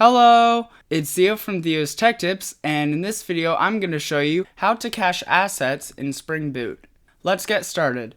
Hello, it's Theo from Theo's Tech Tips, and in this video I'm going to show you how to cache assets in Spring Boot. Let's get started.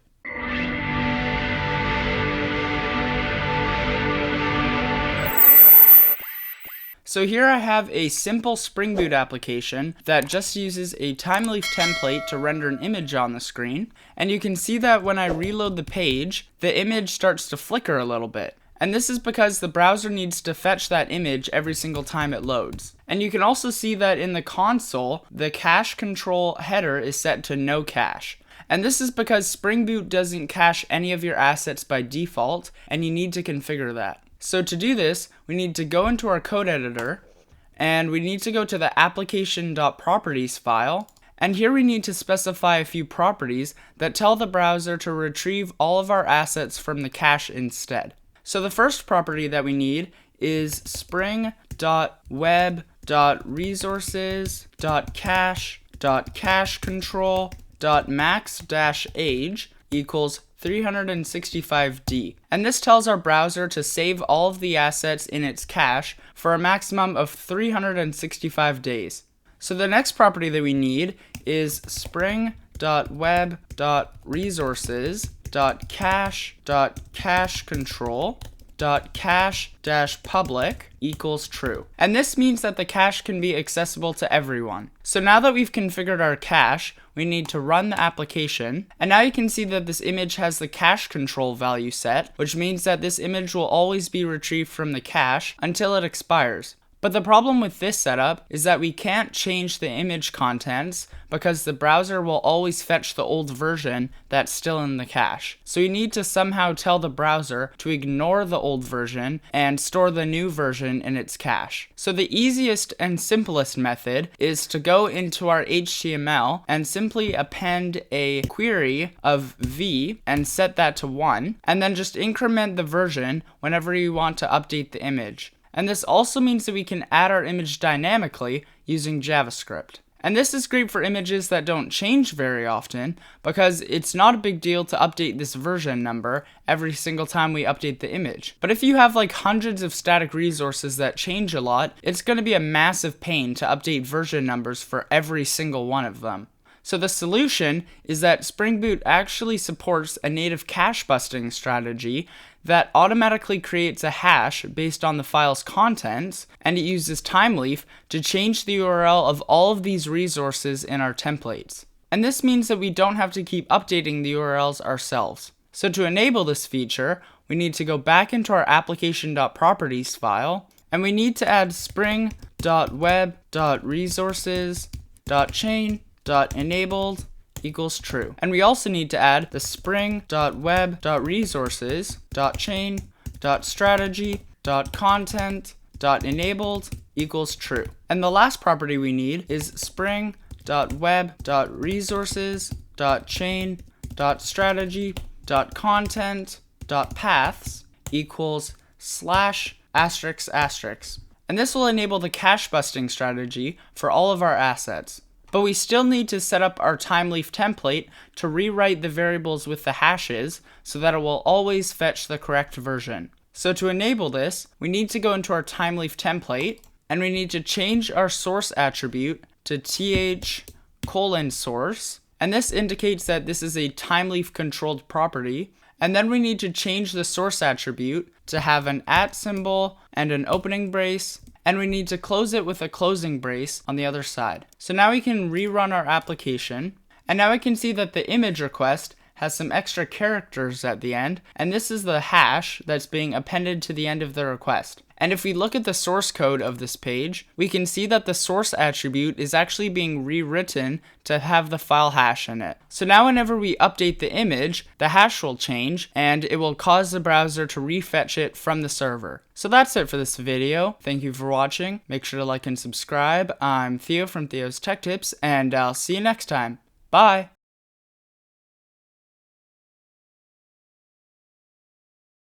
So here I have a simple Spring Boot application that just uses a time-leaf template to render an image on the screen, and you can see that when I reload the page, the image starts to flicker a little bit. And this is because the browser needs to fetch that image every single time it loads. And you can also see that in the console, the cache control header is set to no cache. And this is because Spring Boot doesn't cache any of your assets by default, and you need to configure that. So to do this, we need to go into our code editor, and we need to go to the application.properties file. And here we need to specify a few properties that tell the browser to retrieve all of our assets from the cache instead. So the first property that we need is spring.web.resources.cache.cachecontrol.max-age equals 365D. And this tells our browser to save all of the assets in its cache for a maximum of 365 days. So the next property that we need is spring.web.resources.cache.cachecontrol.cache-public equals true. And this means that the cache can be accessible to everyone. So now that we've configured our cache, we need to run the application, and now you can see that this image has the cache control value set, which means that this image will always be retrieved from the cache until it expires. But the problem with this setup is that we can't change the image contents because the browser will always fetch the old version that's still in the cache. So you need to somehow tell the browser to ignore the old version and store the new version in its cache. So the easiest and simplest method is to go into our HTML and simply append a query of v and set that to 1, and then just increment the version whenever you want to update the image. And this also means that we can add our image dynamically using JavaScript. And this is great for images that don't change very often because it's not a big deal to update this version number every single time we update the image. But if you have like hundreds of static resources that change a lot, it's going to be a massive pain to update version numbers for every single one of them. So the solution is that Spring Boot actually supports a native cache busting strategy that automatically creates a hash based on the file's contents, and it uses timeleaf to change the URL of all of these resources in our templates. And this means that we don't have to keep updating the URLs ourselves. So to enable this feature, we need to go back into our application.properties file, and we need to add spring.web.resources.chain.enabled equals true. And we also need to add the spring.web.resources.chain.strategy.content.enabled equals true. And the last property we need is spring.web.resources.chain.strategy.content.paths equals /**. And this will enable the cache busting strategy for all of our assets. But we still need to set up our timeleaf template to rewrite the variables with the hashes so that it will always fetch the correct version. So to enable this, we need to go into our timeleaf template, and we need to change our source attribute to th:\source, and this indicates that this is a timeleaf controlled property. And then we need to change the source attribute to have an @ symbol and an opening brace, and we need to close it with a closing brace on the other side. So now we can rerun our application, and now we can see that the image request has some extra characters at the end, and this is the hash that's being appended to the end of the request. And if we look at the source code of this page, we can see that the source attribute is actually being rewritten to have the file hash in it. So now whenever we update the image, the hash will change, and it will cause the browser to refetch it from the server. So that's it for this video. Thank you for watching. Make sure to like and subscribe. I'm Theo from Theo's Tech Tips, and I'll see you next time. Bye!